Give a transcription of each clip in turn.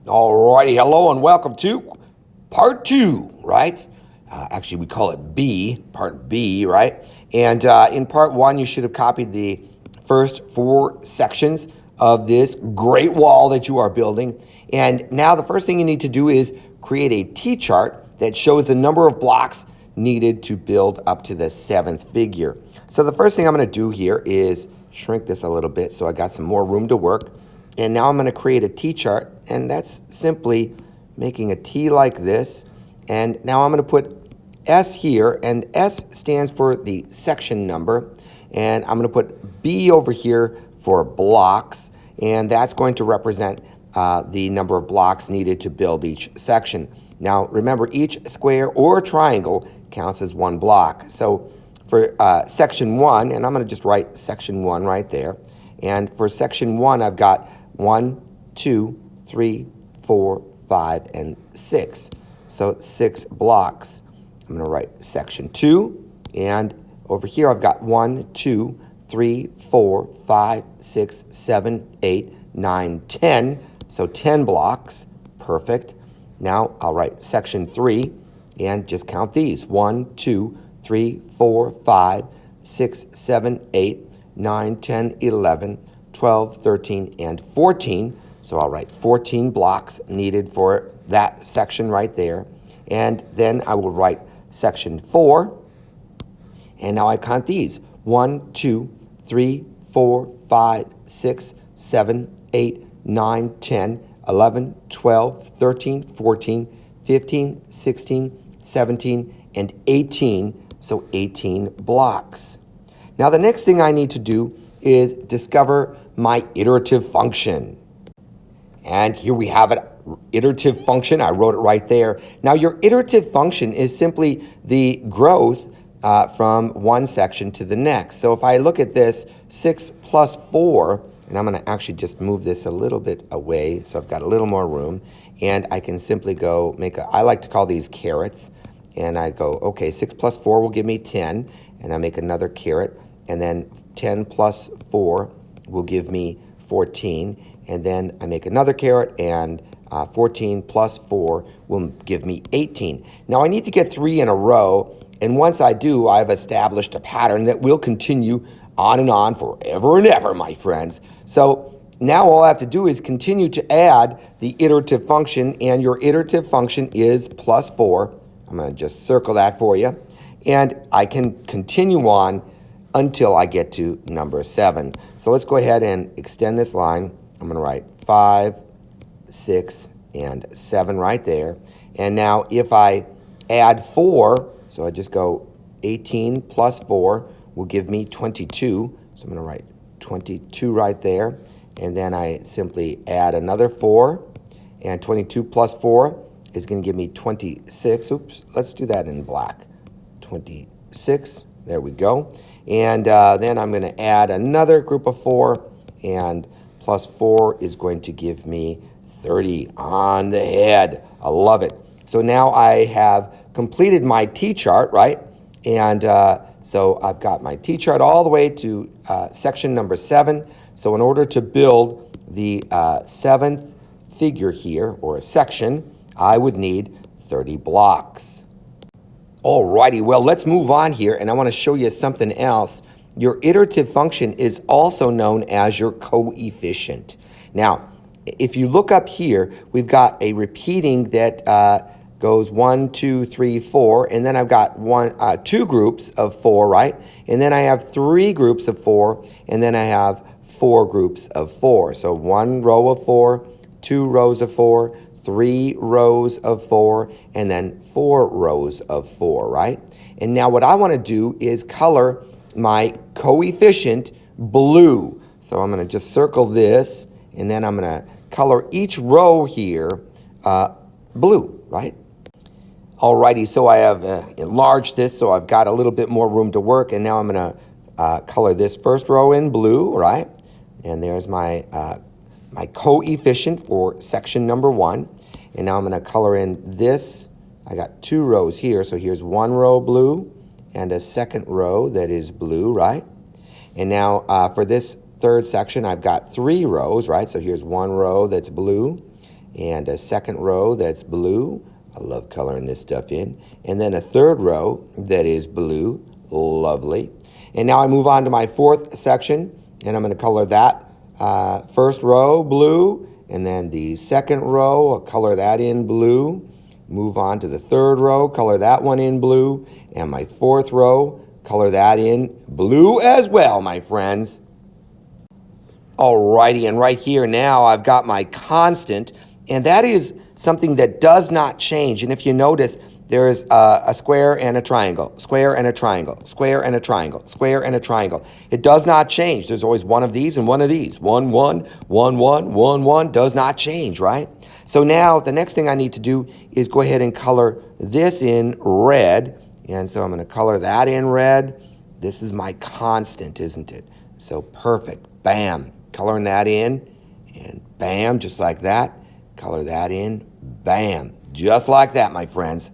Alrighty, hello and welcome to part two, right? Actually, we call it B, part B, right? And in part one, you should have copied the first four sections of this great wall that you are building. And now the first thing you need to do is create a T-chart that shows the number of blocks needed to build up to the seventh figure. So the first thing I'm going to do here is shrink this a little bit so I got some more room to work. And now I'm going to create a T-chart, and that's simply making a T like this. And now I'm going to put S here, and S stands for the section number. And I'm going to put B over here for blocks, and that's going to represent the number of blocks needed to build each section. Now, remember, each square or triangle counts as one block. So for section 1, and I'm going to just write section 1 right there. And for section 1, I've got 1, 2, 3, 4, 5, and 6. So 6 blocks. I'm going to write section 2. And over here I've got 1, 2, 3, 4, 5, 6, 7, 8, 9, 10. So 10 blocks. Perfect. Now I'll write section 3 and just count these. 1, 2, 3, 4, 5, 6, 7, 8, 9, 10, 11, 12, 13, and 14. So I'll write 14 blocks needed for that section right there. And then I will write section 4. And now I count these. 1, 2, 3, 4, 5, 6, 7, 8, 9, 10, 11, 12, 13, 14, 15, 16, 17, and 18. So 18 blocks. Now the next thing I need to do is discover my iterative function. And here we have it, iterative function. I wrote it right there. Now your iterative function is simply the growth from one section to the next. So if I look at this, 6 plus 4, and I'm going to actually just move this a little bit away so I've got a little more room, and I can simply go I like to call these carets, and I go, okay, 6 plus 4 will give me 10, and I make another caret, and then 10 plus 4 will give me 14, and then I make another caret, and 14 plus 4 will give me 18. Now I need to get 3 in a row, and once I do, I've established a pattern that will continue on and on forever and ever, my friends. So now all I have to do is continue to add the iterative function, and your iterative function is plus 4. I'm going to just circle that for you, and I can continue on until I get to number 7. So let's go ahead and extend this line. I'm going to write 5, 6, and 7 right there. And now if I add 4, so I just go 18 plus 4 will give me 22. So I'm going to write 22 right there. And then I simply add another 4. And 22 plus 4 is going to give me 26. Oops, let's do that in black. 26. There we go. And then I'm going to add another group of 4. And plus 4 is going to give me 30 on the head. I love it. So now I have completed my T-chart, right? And so I've got my T-chart all the way to section number 7. So in order to build the 7th figure here, or a section, I would need 30 blocks. Alrighty, well, let's move on here, and I want to show you something else. Your iterative function is also known as your coefficient. Now, if you look up here, we've got a repeating that goes 1, 2, 3, 4, and then I've got 2 groups of 4, right? And then I have 3 groups of 4, and then I have 4 groups of 4. So 1 row of 4, 2 rows of 4, 3 rows of 4, and then 4 rows of 4, right? And now what I want to do is color my coefficient blue. So I'm going to just circle this, and then I'm going to color each row here blue, right? Alrighty, so I have enlarged this, so I've got a little bit more room to work, and now I'm going to color this first row in blue, right? And there's my my coefficient for section number 1. And now I'm going to color in this. I got 2 rows here, so here's 1 row blue and a second row that is blue, right? And now for this third section, I've got 3 rows, right? So here's 1 row that's blue, and a second row that's blue. I love coloring this stuff in. And then a third row that is blue. Lovely. And now I move on to my fourth section, and I'm going to color that first row blue, and then the second row, I'll color that in blue. Move on to the third row, color that one in blue, and my fourth row, color that in blue as well, my friends. Alrighty, and right here now I've got my constant, and that is something that does not change. And if you notice, there is a square and a triangle, square and a triangle, square and a triangle, square and a triangle. It does not change. There's always one of these and one of these. 1, 1, 1, 1, 1, 1 does not change, right? So now the next thing I need to do is go ahead and color this in red. And so I'm going to color that in red. This is my constant, isn't it? So perfect. Bam. Coloring that in. And bam, just like that. Color that in. Bam. Just like that, my friends.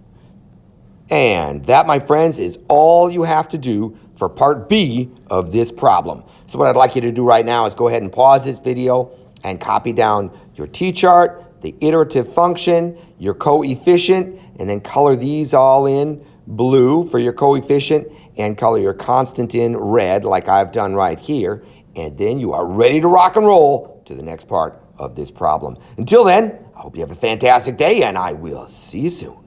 And that, my friends, is all you have to do for part B of this problem. So what I'd like you to do right now is go ahead and pause this video and copy down your t-chart, the iterative function, your coefficient, and then color these all in blue for your coefficient and color your constant in red like I've done right here. And then you are ready to rock and roll to the next part of this problem. Until then, I hope you have a fantastic day, and I will see you soon.